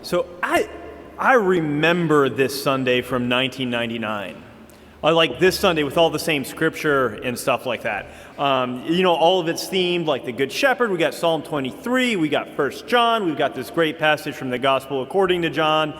So I remember this Sunday from 1999. I like this Sunday with all the same scripture and stuff like that. All of it's themed like the Good Shepherd. We got Psalm 23, we got 1 John, we've got this great passage from the Gospel according to John,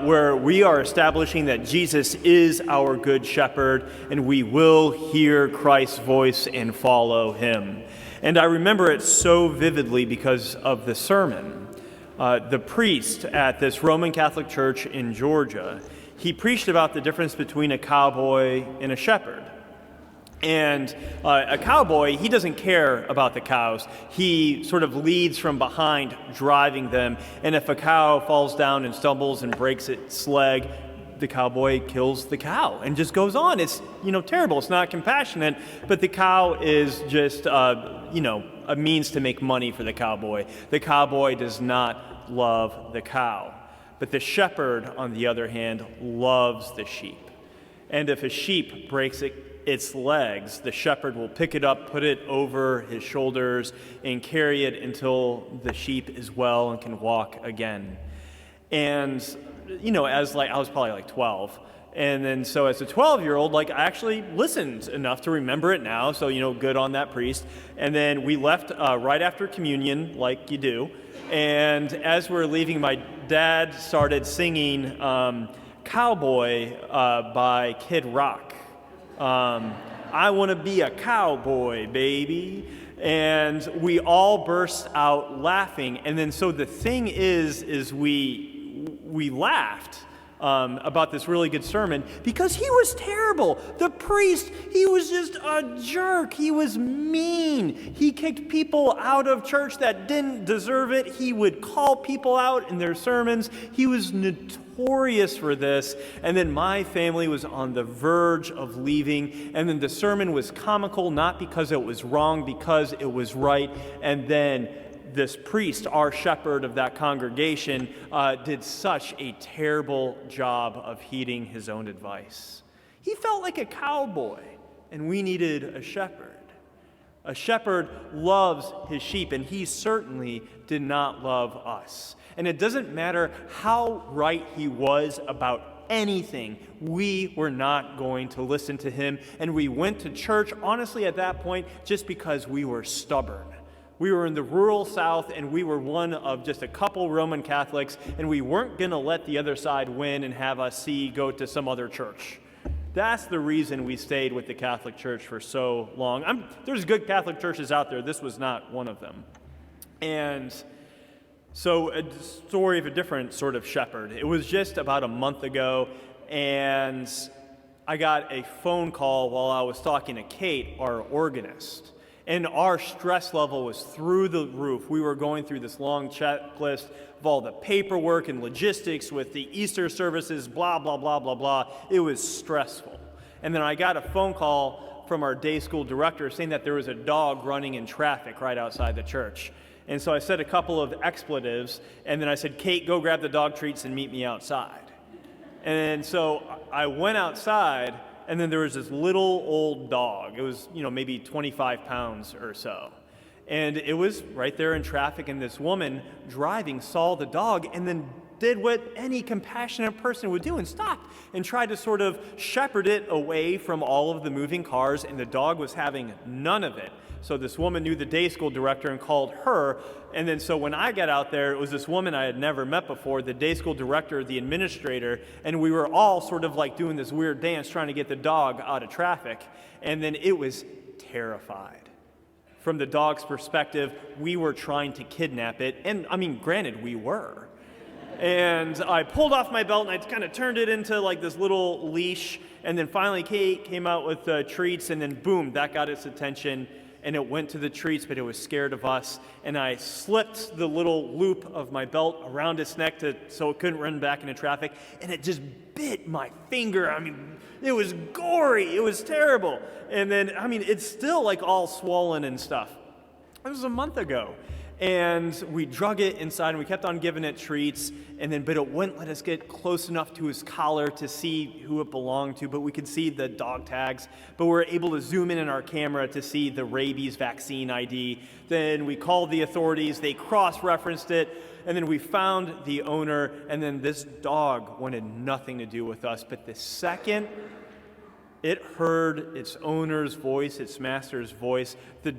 where we are establishing that Jesus is our Good Shepherd, and we will hear Christ's voice and follow him. And I remember it so vividly because of the sermon. The priest at this Roman Catholic church in Georgia, he preached about the difference between a cowboy and a shepherd. And a cowboy, he doesn't care about the cows. He sort of leads from behind, driving them. And if a cow falls down and stumbles and breaks its leg, the cowboy kills the cow and just goes on. It's, terrible. It's not compassionate, but the cow is just, a means to make money for the cowboy. The cowboy does not love the cow. But the shepherd, on the other hand, loves the sheep. And if a sheep breaks its legs, the shepherd will pick it up, put it over his shoulders, and carry it until the sheep is well and can walk again. And, I was probably 12. And then so as a 12-year-old, I actually listened enough to remember it now. So, good on that priest. And then we left right after communion, like you do. And as we were leaving, my dad started singing Cowboy by Kid Rock. I want to be a cowboy, baby. And we all burst out laughing. And then so the thing is we laughed about this really good sermon because he was terrible. The priest, he was just a jerk. He was mean. He kicked people out of church that didn't deserve it. He would call people out in their sermons. He was notorious for this. And then my family was on the verge of leaving. And then the sermon was comical, not because it was wrong, because it was right. And then this priest, our shepherd of that congregation, did such a terrible job of heeding his own advice. He felt like a cowboy, and we needed a shepherd. A shepherd loves his sheep, and he certainly did not love us. And it doesn't matter how right he was about anything, we were not going to listen to him. And we went to church, honestly, at that point, just because we were stubborn. We were in the rural South, and we were one of just a couple Roman Catholics, and we weren't going to let the other side win and have us go to some other church. That's the reason we stayed with the Catholic Church for so long. There's good Catholic churches out there. This was not one of them. And so a story of a different sort of shepherd. It was just about a month ago, and I got a phone call while I was talking to Kate, our organist. And our stress level was through the roof. We were going through this long checklist of all the paperwork and logistics with the Easter services, blah, blah, blah, blah, blah. It was stressful. And then I got a phone call from our day school director saying that there was a dog running in traffic right outside the church. And so I said a couple of expletives, and then I said, Kate, go grab the dog treats and meet me outside. And so I went outside, and then there was this little old dog. It was, maybe 25 pounds or so. And it was right there in traffic, and this woman driving saw the dog and then did what any compassionate person would do and stopped and tried to sort of shepherd it away from all of the moving cars, and the dog was having none of it. So this woman knew the day school director and called her. And then so when I got out there, it was this woman I had never met before, the day school director, the administrator, and we were all sort of doing this weird dance trying to get the dog out of traffic. And then it was terrified. From the dog's perspective, we were trying to kidnap it. And granted, we were. And I pulled off my belt and I kind of turned it into this little leash. And then finally Kate came out with treats, and then boom, that got its attention. And it went to the treats, but it was scared of us. And I slipped the little loop of my belt around its neck so it couldn't run back into traffic. And it just bit my finger. It was gory. It was terrible. And then, it's still all swollen and stuff. It was a month ago. And we drug it inside, and we kept on giving it treats, but it wouldn't let us get close enough to his collar to see who it belonged to, but we could see the dog tags, but we were able to zoom in our camera to see the rabies vaccine ID. Then we called the authorities, they cross-referenced it, and then we found the owner, and then this dog wanted nothing to do with us. But the second it heard its owner's voice, its master's voice, the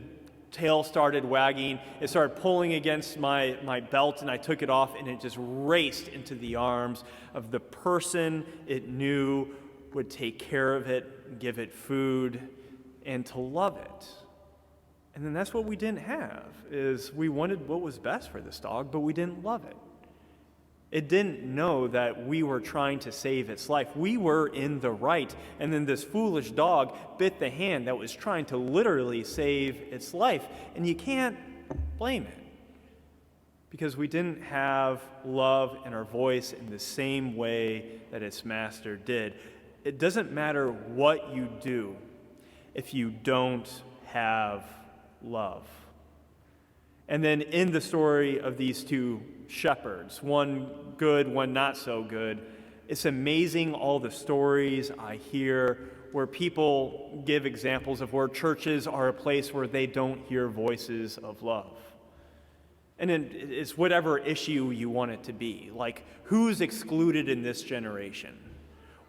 tail started wagging, it started pulling against my belt, and I took it off, and it just raced into the arms of the person it knew would take care of it, give it food, and to love it. And then that's what we didn't have, is we wanted what was best for this dog, but we didn't love it. It didn't know that we were trying to save its life. We were in the right, and then this foolish dog bit the hand that was trying to literally save its life. And you can't blame it, because we didn't have love in our voice in the same way that its master did. It doesn't matter what you do if you don't have love. And then in the story of these two shepherds, one good, one not so good, it's amazing all the stories I hear where people give examples of where churches are a place where they don't hear voices of love. And it's whatever issue you want it to be, like who's excluded in this generation?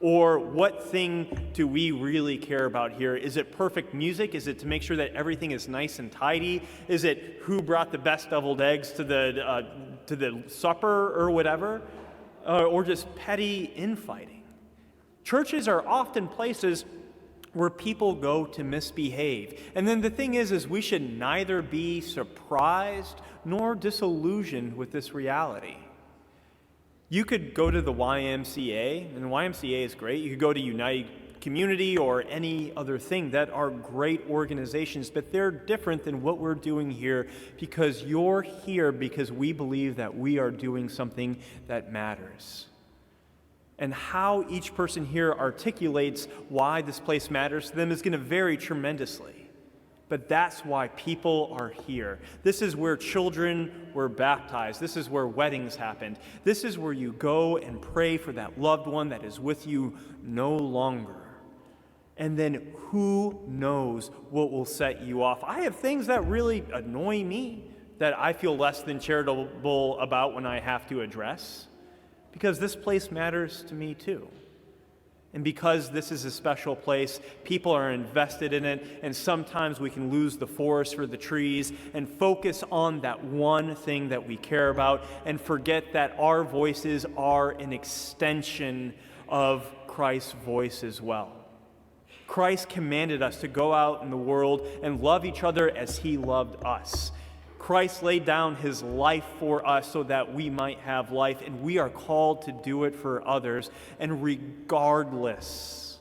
Or what thing do we really care about here? Is it perfect music? Is it to make sure that everything is nice and tidy? Is it who brought the best deviled eggs to the supper or whatever? Or just petty infighting? Churches are often places where people go to misbehave. And then the thing is we should neither be surprised nor disillusioned with this reality. You could go to the YMCA, and the YMCA is great. You could go to United Community or any other thing that are great organizations, but they're different than what we're doing here, because you're here because we believe that we are doing something that matters. And how each person here articulates why this place matters to them is going to vary tremendously. But that's why people are here. This is where children were baptized. This is where weddings happened. This is where you go and pray for that loved one that is with you no longer. And then who knows what will set you off? I have things that really annoy me that I feel less than charitable about when I have to address, because this place matters to me too. And because this is a special place, people are invested in it, and sometimes we can lose the forest for the trees and focus on that one thing that we care about and forget that our voices are an extension of Christ's voice as well. Christ commanded us to go out in the world and love each other as he loved us. Christ laid down his life for us so that we might have life, and we are called to do it for others. And regardless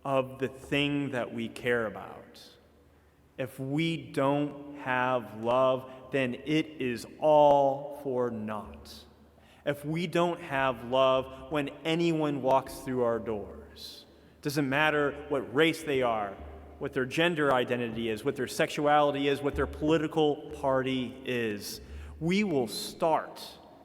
of the thing that we care about, if we don't have love, then it is all for naught. If we don't have love when anyone walks through our doors, doesn't matter what race they are, what their gender identity is, what their sexuality is, what their political party is. We will start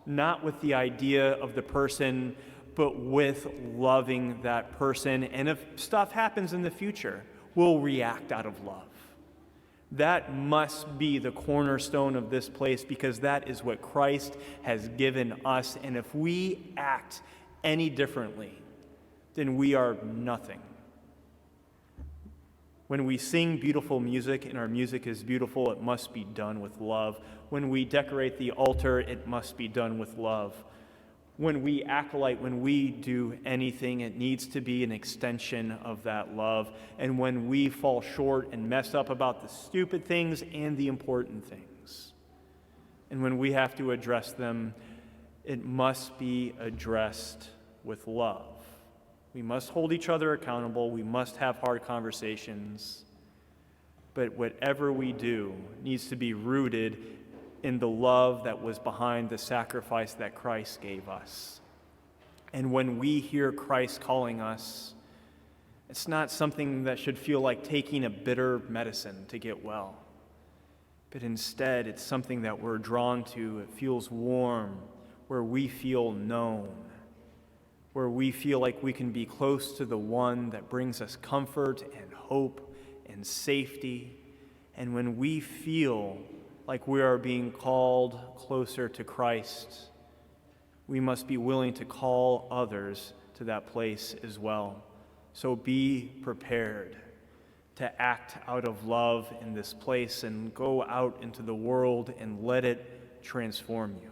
not with the idea of the person, but with loving that person. And if stuff happens in the future, we'll react out of love. That must be the cornerstone of this place, because that is what Christ has given us. And if we act any differently, then we are nothing. When we sing beautiful music and our music is beautiful, it must be done with love. When we decorate the altar, it must be done with love. When we acolyte, when we do anything, it needs to be an extension of that love. And when we fall short and mess up about the stupid things and the important things, and when we have to address them, it must be addressed with love. We must hold each other accountable. We must have hard conversations. But whatever we do needs to be rooted in the love that was behind the sacrifice that Christ gave us. And when we hear Christ calling us, it's not something that should feel like taking a bitter medicine to get well. But instead, it's something that we're drawn to. It feels warm, where we feel known, where we feel like we can be close to the one that brings us comfort and hope and safety. And when we feel like we are being called closer to Christ, we must be willing to call others to that place as well. So be prepared to act out of love in this place and go out into the world and let it transform you.